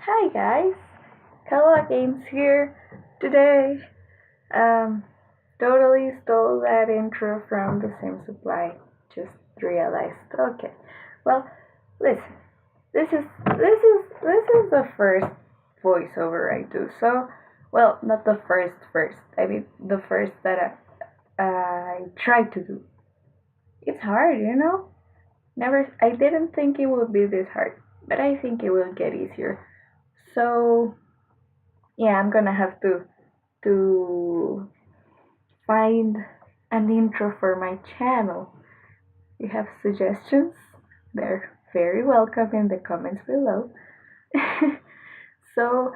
Hi guys, Kaloa Games here. Today, um, totally stole that intro from the same supply. Just realized. Okay, well, listen. This is the first voiceover I do. So, well, not the first. I mean, the first that I tried to do. It's hard, you know. Never. I didn't think it would be this hard, but I think it will get easier. So yeah, I'm gonna have to find an intro for my channel. If you have suggestions, they're very welcome in the comments below. So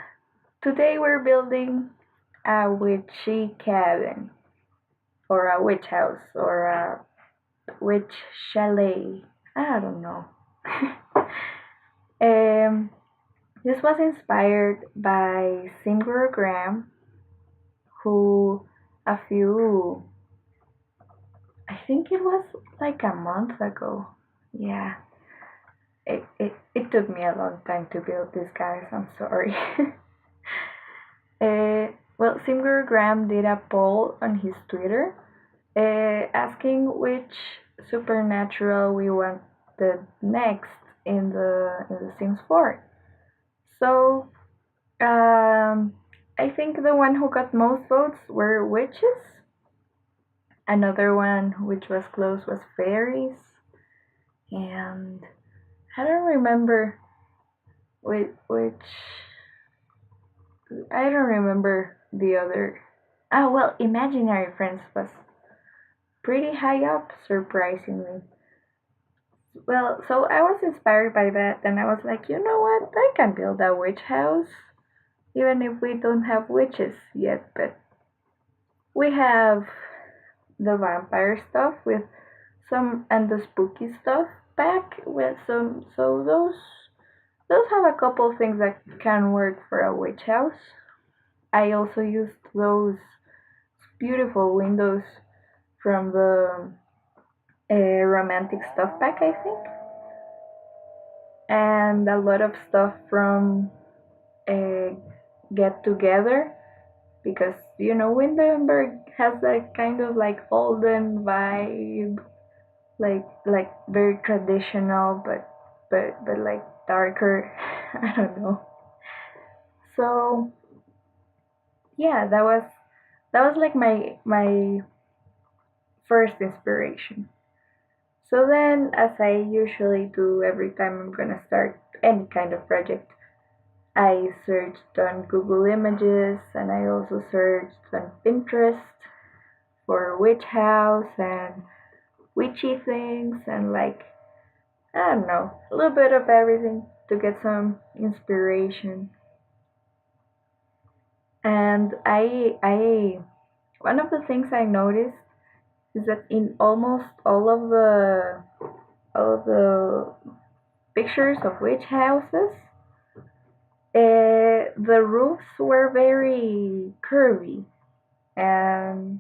today we're building a witchy cabin or a witch house or a witch chalet. I don't know. um, this was inspired by Graham, who a few I think it was like a month ago. Yeah. It took me a long time to build this, guys. I'm sorry. Well, Simgur Graham did a poll on his Twitter asking which supernatural we wanted next in the Sims 4. So, I think the one who got most votes were witches. Another one which was close was fairies. And I don't remember which I don't remember the other. Ah, well, imaginary friends was pretty high up, surprisingly. Well, so I was inspired by that, and I was like, you know what? I can build a witch house, even if we don't have witches yet. But we have the vampire stuff with some and the spooky stuff back with some. So those have a couple things that can work for a witch house. I also used those beautiful windows from the romantic stuff pack, I think, and a lot of stuff from uh, Get Together because Windenburg has that kind of like olden vibe, like very traditional, but like darker. I don't know. So yeah, that was like my first inspiration. So then, as I usually do every time I'm gonna start any kind of project, I searched on Google Images and I also searched on Pinterest for witch house and witchy things and like, I don't know, a little bit of everything to get some inspiration. And one of the things I noticed is that in almost all of the pictures of witch houses, the roofs were very curvy and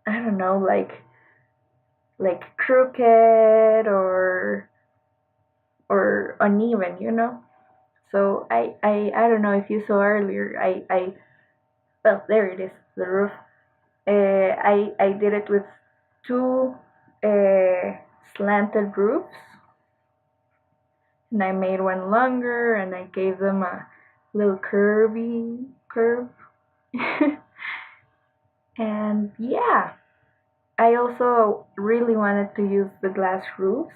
I don't know, like crooked or uneven, you know. So I don't know if you saw earlier. I well, there it is, the roof. I did it with two uh, slanted roofs, and I made one longer, and I gave them a little curve. And yeah, I also really wanted to use the glass roofs,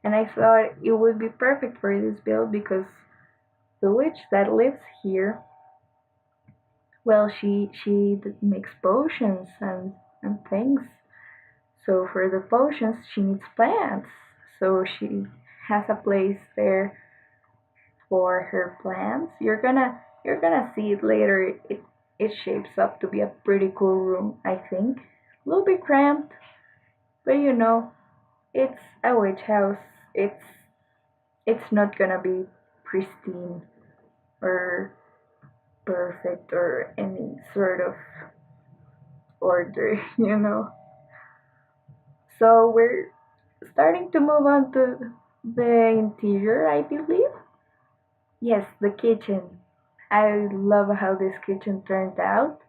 and I thought it would be perfect for this build because the witch that lives here, well, she makes potions and things. So for the potions, she needs plants. So she has a place there for her plants. You're gonna see it later. It shapes up to be a pretty cool room, I think. A little bit cramped, but it's a witch house. It's not gonna be pristine or perfect or any sort of order, So we're starting to move on to the interior, I believe. Yes, the kitchen. I love how this kitchen turned out.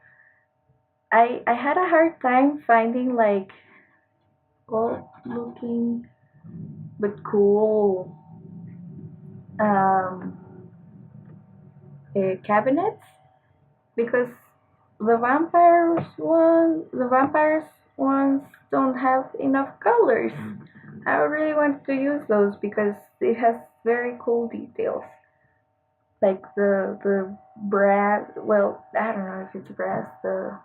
I had a hard time finding like old looking but cool um, cabinets because the vampires ones don't have enough colors. I really wanted to use those because it has very cool details, like the brass. Well, I don't know if it's brass. The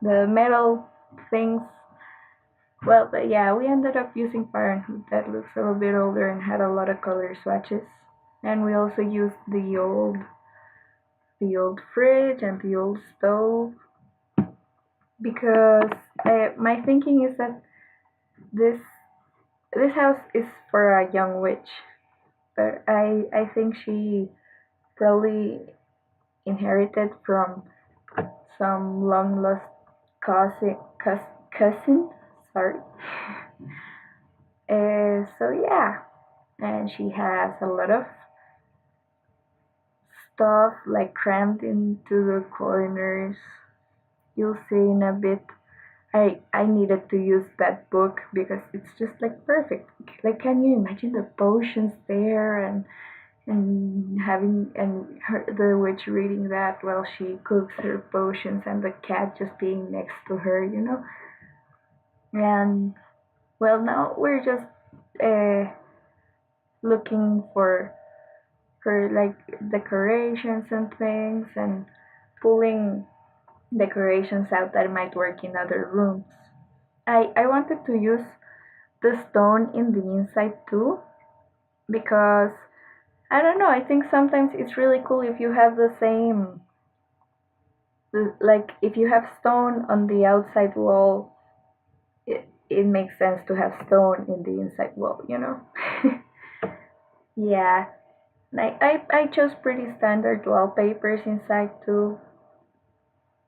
metal things. Well, but yeah, we ended up using Fahrenheit that looks a little bit older and had a lot of color swatches. And we also used the old fridge and the old stove because my thinking is that this this house is for a young witch, but I think she probably inherited from some long lost cousin. Sorry. So yeah, and she has a lot of stuff like crammed into the corners. You'll see in a bit. I needed to use that book because it's just like perfect. Like, can you imagine the potions there and having and the witch reading that while she cooks her potions and the cat just being next to her, And well, now we're just uh, looking for like decorations and things and pulling decorations out that might work in other rooms. I wanted to use the stone in the inside too because I don't know, I think sometimes it's really cool if you have the same, like if you have stone on the outside wall, it makes sense to have stone in the inside wall. Yeah, I chose pretty standard wallpapers inside too,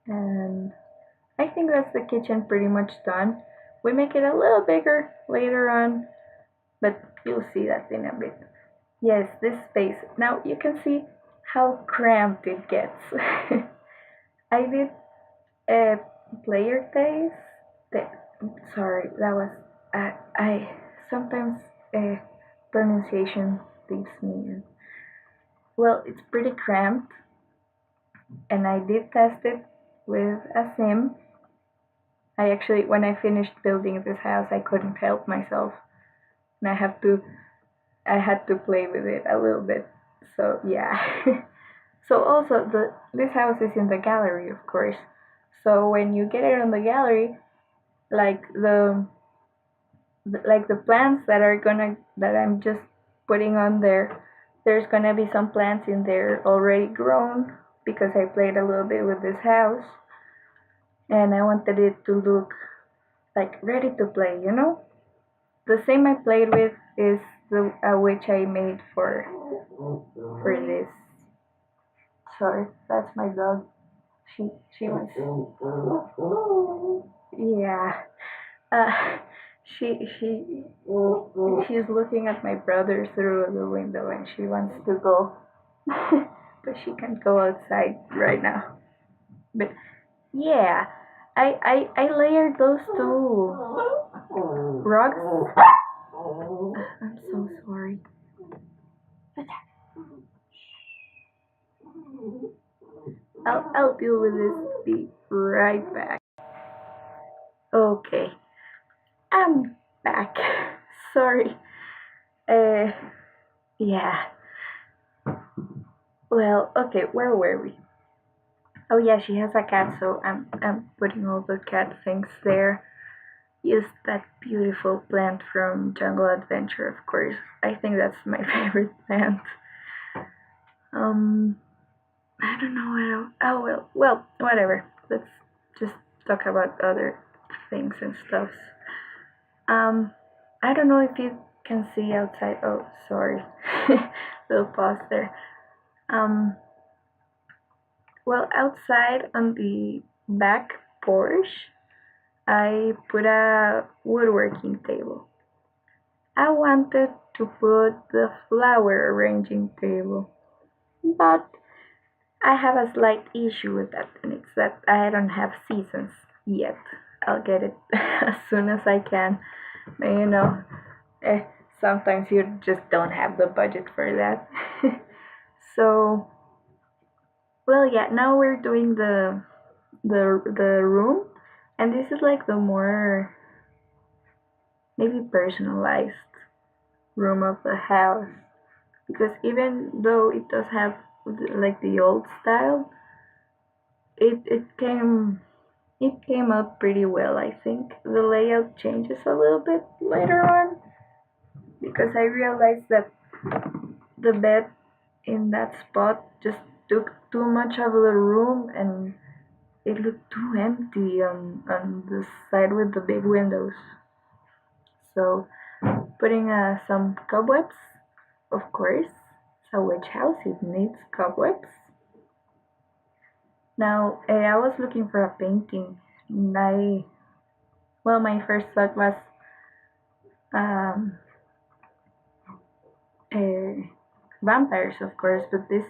and I think that's the kitchen pretty much done. We make it a little bigger later on, but you'll see that in a bit. Yes, this space. Now you can see how cramped it gets. I did a player days. Sorry, that was I sometimes pronunciation leaves me. Well, it's pretty cramped, and I did test it with a sim. I actually, when I finished building this house, I couldn't help myself, and I had to play with it a little bit. So yeah. So also this house is in the gallery, of course. So when you get it on the gallery, like the plants that I'm just putting on there, there's gonna be some plants in there already grown because I played a little bit with this house and I wanted it to look like ready to play. The same I played with is the which I made for this. Sorry, that's my dog. She was yeah. Uh, she she's looking at my brother through the window and she wants to go, but she can't go outside right now. But yeah, I layered those two rugs. I'm so sorry. I'll deal with this. Be right back. Okay, I'm back. Sorry. Uh, yeah. Well, okay. Where were we? Oh yeah, she has a cat, so I'm putting all the cat things there. Use that beautiful plant from Jungle Adventure, of course. I think that's my favorite plant. Um, I don't know what else. Oh well, whatever. Let's just talk about other things and stuff. Um, I don't know if you can see outside. Oh, sorry. Little pause there. Um, well, outside on the back porch, I put a woodworking table. I wanted to put the flower arranging table. But I have a slight issue with that, and it's that I don't have seasons yet. I'll get it as soon as I can. You know, eh, sometimes you just don't have the budget for that. So, well, yeah. Now we're doing the room, and this is like the more maybe personalized room of the house, because even though it does have like the old style, it came out pretty well. I think the layout changes a little bit later on because I realized that the bed in that spot just took too much of the room, and it looked too empty on the side with the big windows. So putting some cobwebs, of course. So which house it needs cobwebs? Now I was looking for a painting. And my first thought was um, uh, vampires, of course, but this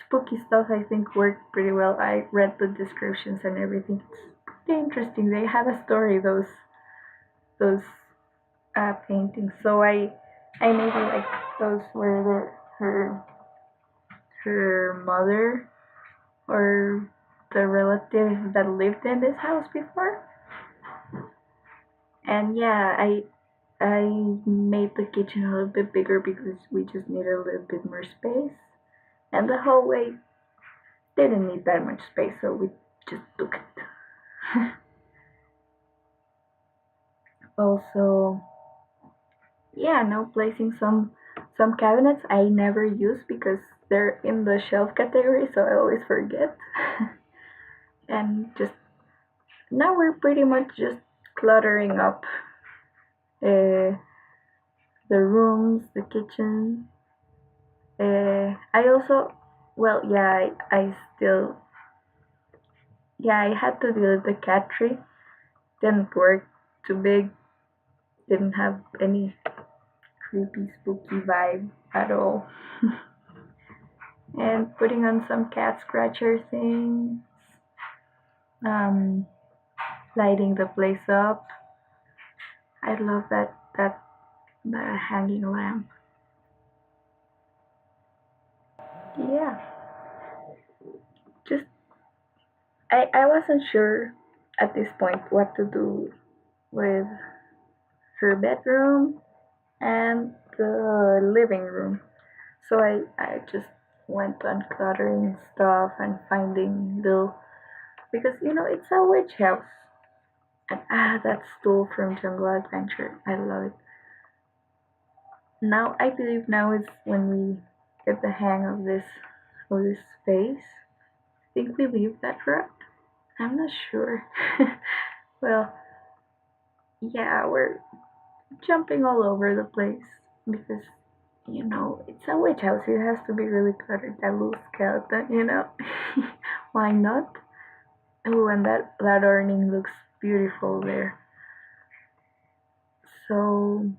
spooky stuff I think worked pretty well. I read the descriptions and everything. It's pretty interesting. They have a story, those paintings. So I maybe like those were her mother or the relative that lived in this house before. And yeah, I made the kitchen a little bit bigger because we just needed a little bit more space. And the hallway didn't need that much space, so we just took it. Also, yeah, now placing some cabinets I never use because they're in the shelf category, so I always forget. And just now we're pretty much just cluttering up uh, the rooms, the kitchen. I also, well, yeah, I still, yeah, I had to deal with the cat tree. Didn't work, too big, didn't have any creepy, spooky vibe at all. And putting on some cat scratcher things, um, lighting the place up. I love that hanging lamp. Yeah, just I wasn't sure at this point what to do with her bedroom and the living room. So I just went on cluttering stuff and finding little, because it's a witch house. And that stool from Jungle Adventure. I love it. Now I believe now is when we get the hang of this space. I think we leave that right. I'm not sure. Well, yeah, we're jumping all over the place because it's a witch house. It has to be really cluttered. That little skeleton. Why not? Oh, and that awning looks beautiful there. So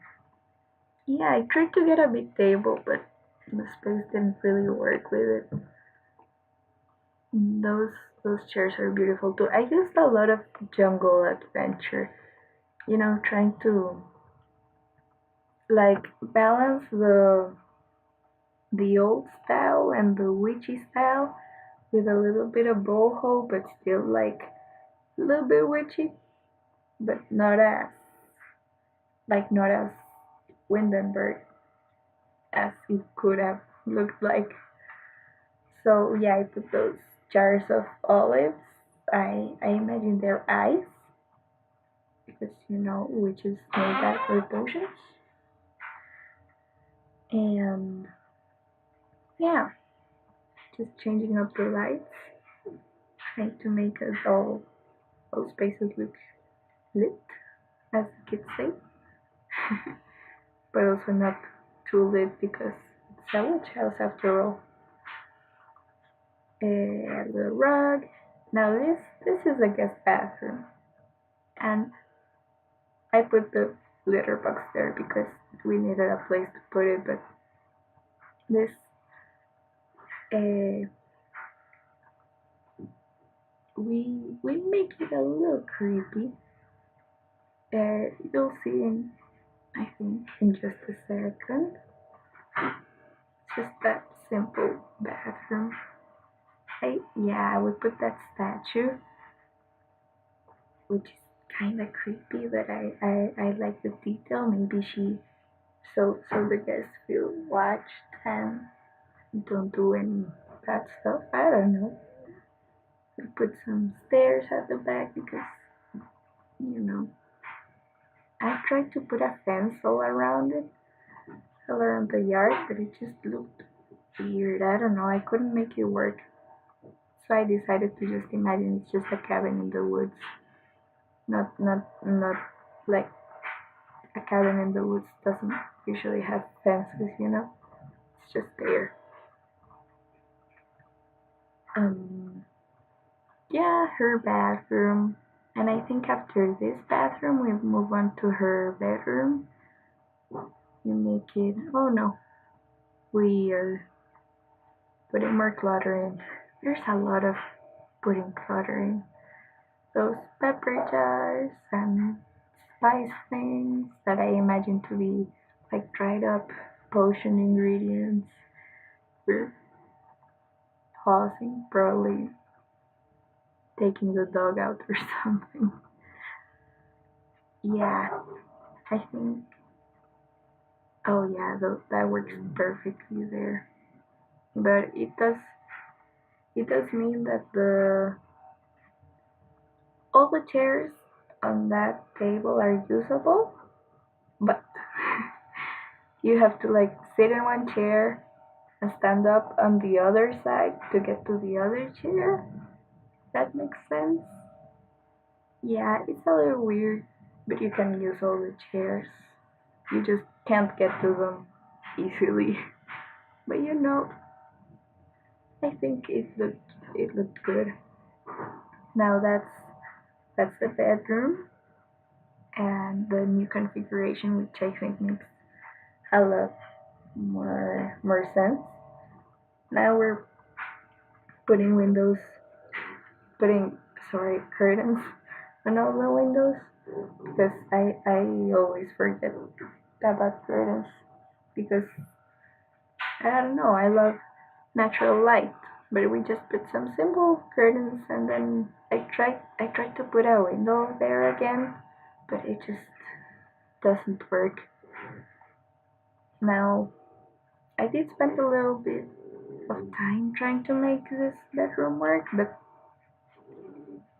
yeah, I tried to get a big table, but the space didn't really work with it. Those chairs are beautiful too. I used a lot of Jungle Adventure, trying to like balance the old style and the witchy style with a little bit of boho, but still like a little bit witchy, but not as Windenburg as it could have looked like. So yeah, I put those jars of olives. I imagine they're eyes because witches know that for potions. And yeah, just changing up the lights, trying to make us all spaces look lit, as the kids say, but also not too lit because it's a witch house after all. The rug. Now this is a guest bathroom, and I put the litter box there because we needed a place to put it, but this we make it a little creepy. You'll see in, I think, in just a second. Just that simple bathroom. I would put that statue, which is kind of creepy, but I like the detail. Maybe so the guests feel watched and don't do any bad stuff. I don't know. We put some stairs at the back because, you know, I tried to put a fence all around it, all around the yard, but it just looked weird. I don't know. I couldn't make it work. So I decided to just imagine it's just a cabin in the woods. Not like a cabin in the woods doesn't usually have fences, you know? It's just there. Yeah, her bathroom. And I think after this bathroom, we move on to her bedroom. You make it. Oh no, we are putting more clutter in. There's a lot of putting clutter in. Those pepper jars and spice things that I imagine to be like dried up potion ingredients. We're pausing, probably taking the dog out or something. Yeah, I think. Oh yeah, that works perfectly there. But it does mean that the all the chairs on that table are usable, but you have to like sit in one chair and stand up on the other side to get to the other chair. That makes sense. Yeah, it's a little weird, but you can use all the chairs. You just can't get to them easily. But I think it looked good. Now that's the bedroom and the new configuration, which I think makes a lot more sense. Now we're putting windows, putting sorry curtains on all the windows because I always forget about curtains because I don't know, I love natural light, but we just put some simple curtains and then I tried to put a window there again, but it just doesn't work. Now I did spend a little bit of time trying to make this bedroom work, but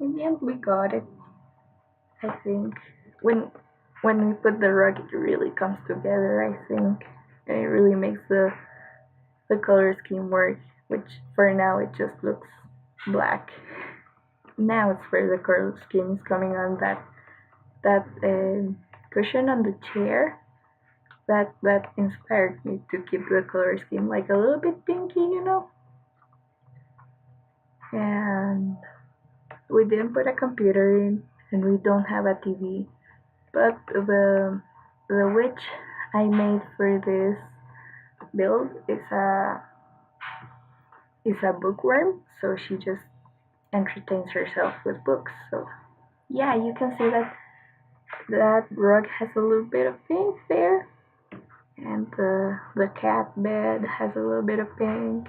in the end we got it. I think when when we put the rug, it really comes together. I think, and it really makes the color scheme work. Which for now it just looks black. Now it's where the color scheme is coming on that cushion on the chair. That inspired me to keep the color scheme like a little bit pinky, And we didn't put a computer in, and we don't have a TV. But the witch I made for this build is a bookworm, so she just entertains herself with books. So yeah, you can see that rug has a little bit of pink there, and the cat bed has a little bit of pink.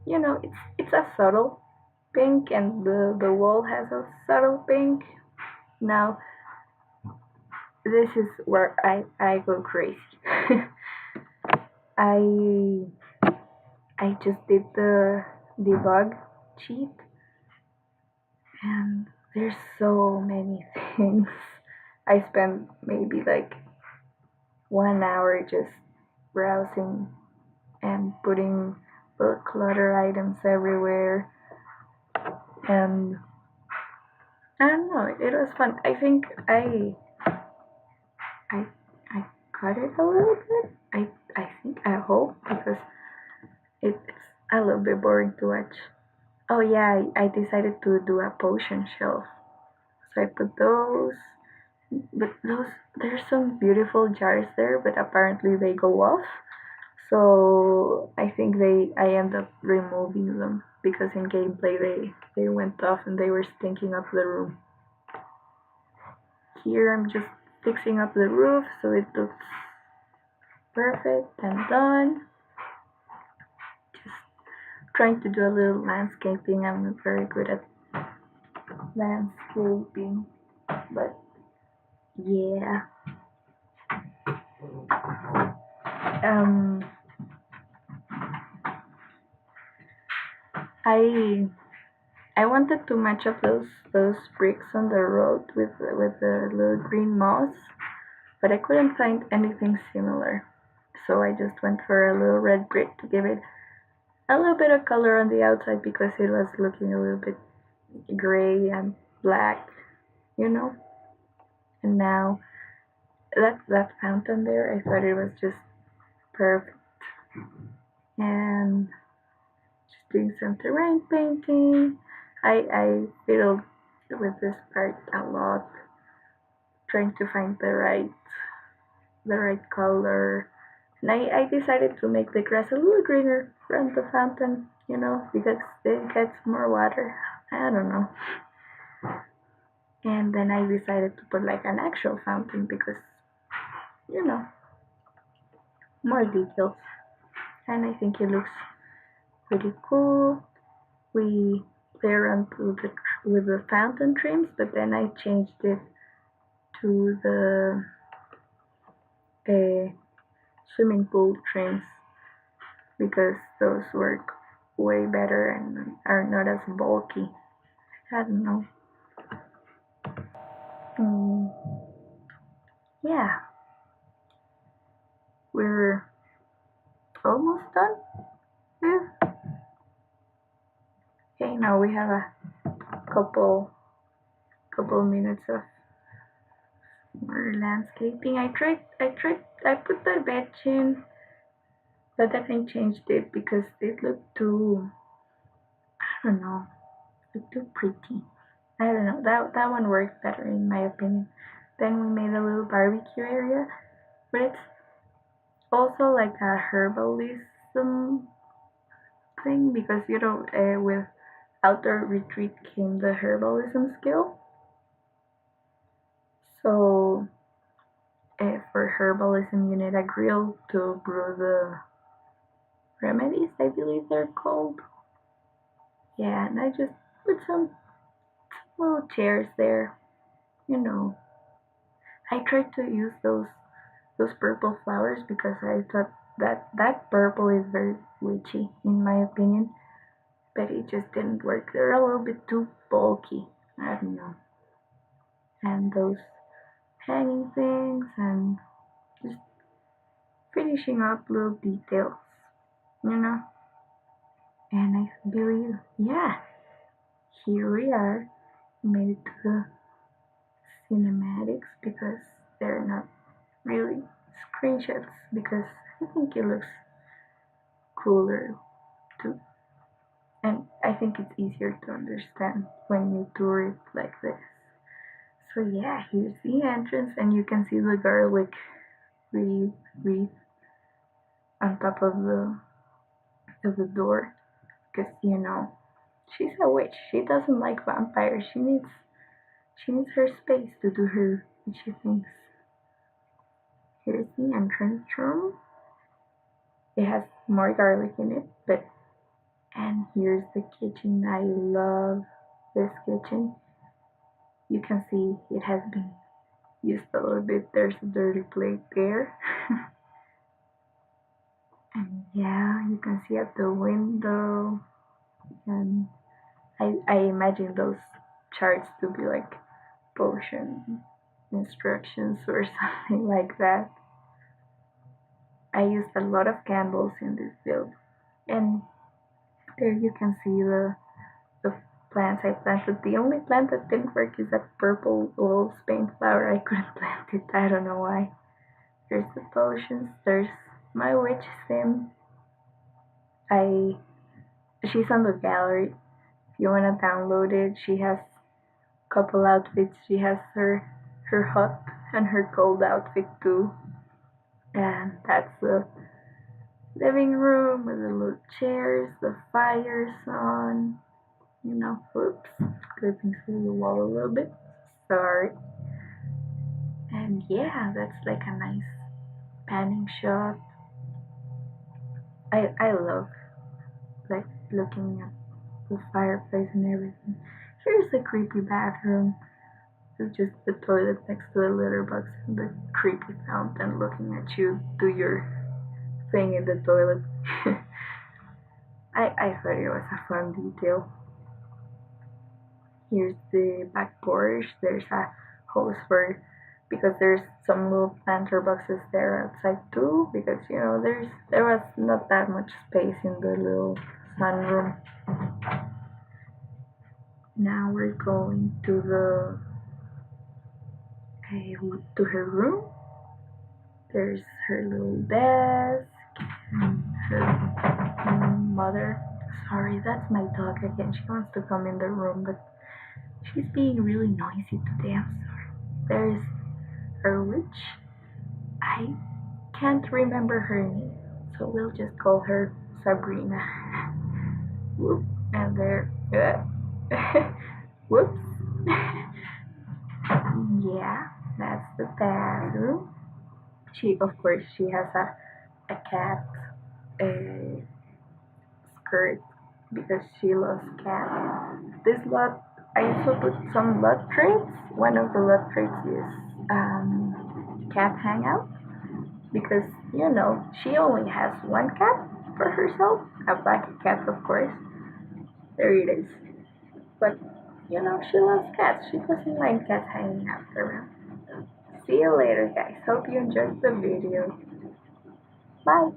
It's a subtle pink, and the wall has a subtle pink. Now this is where I go crazy. I I just did the debug cheat, and there's so many things. I spent maybe like 1 hour just browsing and putting the clutter items everywhere, and I don't know, it was fun. I think I I cut it a little bit. I hope, because it's a little bit boring to watch. Oh yeah, I decided to do a potion shelf. So I put those, But there's some beautiful jars there, but apparently they go off. So I think I end up removing them because in gameplay they went off and they were stinking up the room. Here I'm just fixing up the roof so it looks perfect and done. Just trying to do a little landscaping. I'm not very good at landscaping, but yeah. Um, I I wanted to match up those bricks on the road with the little green moss, but I couldn't find anything similar. So I just went for a little red brick to give it a little bit of color on the outside because it was looking a little bit gray and black, you know. And now that fountain there, I thought it was just perfect. And just doing some terrain painting. I fiddled with this part a lot, trying to find the right color. And I decided to make the grass a little greener around the fountain, because it gets more water. I don't know. And then I decided to put like an actual fountain because, you know, more details. And I think it looks pretty cool. We play around with the fountain trims, but then I changed it to the swimming pool trims because those work way better and are not as bulky. I don't know. Mm, yeah, we're almost done. Yeah. Okay, now we have a couple minutes of more landscaping. I put the bed in, but then I changed it because it looked too, I don't know, looked too pretty. I don't know, that one worked better in my opinion. Then we made a little barbecue area, but it's also like a herbalism thing because with outdoor retreat came the herbalism skill. So for herbalism, you need a grill to brew the remedies, I believe they're called. Yeah, and I just put some little chairs there. You know, I tried to use those purple flowers because I thought that purple is very witchy in my opinion, but it just didn't work. They're a little bit too bulky. I don't know. And those hanging things and just finishing up little details, you know. And I believe, yeah, here we are. Made it to the cinematics because they're not really screenshots because I think it looks cooler too. And I think it's easier to understand when you tour it like this. So yeah, here's the entrance and you can see the garlic wreath on top of the door because she's a witch. She doesn't like vampires. She needs her space to do her witchy things. Here's the entrance room. It has more garlic in it, and here's the kitchen. I love this kitchen. You can see it has been used a little bit. There's a dirty plate there. And yeah, you can see at the window. And I imagine those charts to be like potion instructions or something like that. I used a lot of candles in this build. And there you can see the plants I planted. The only plant that didn't work is that purple oil Spain flower. I couldn't plant it. I don't know why. There's the potions. There's my witch sim. She's on the gallery. If you wanna download it, she has a couple outfits. She has her her hot and her cold outfit too. And that's the living room with the little chairs, the fire's on, oops, clipping through the wall a little bit. Sorry. And yeah, that's like a nice panning shot. I love like looking at the fireplace and everything. Here's a creepy bathroom. It's just the toilet next to the litter box and the creepy fountain looking at you do your thing in the toilet. I thought it was a fun detail. Here's the back porch. There's a hose for because there's some little planter boxes there outside too because there was not that much space in the little sunroom. Now we're going to her room. There's her little desk and her mother. Sorry, that's my dog again. She wants to come in the room, but she's being really noisy today. I'm sorry. There's her witch. I can't remember her name, so we'll just call her Sabrina. Whoop, and there. Whoops. Yeah, that's the bathroom. She has a cat skirt because she loves cats. This lot, I also put some lot crates. One of the lot crates is cat hangout because she only has one cat for herself, a black cat of course. There it is. But she loves cats. She doesn't mind cats hanging out around. See you later, guys. Hope you enjoyed the video. Bye.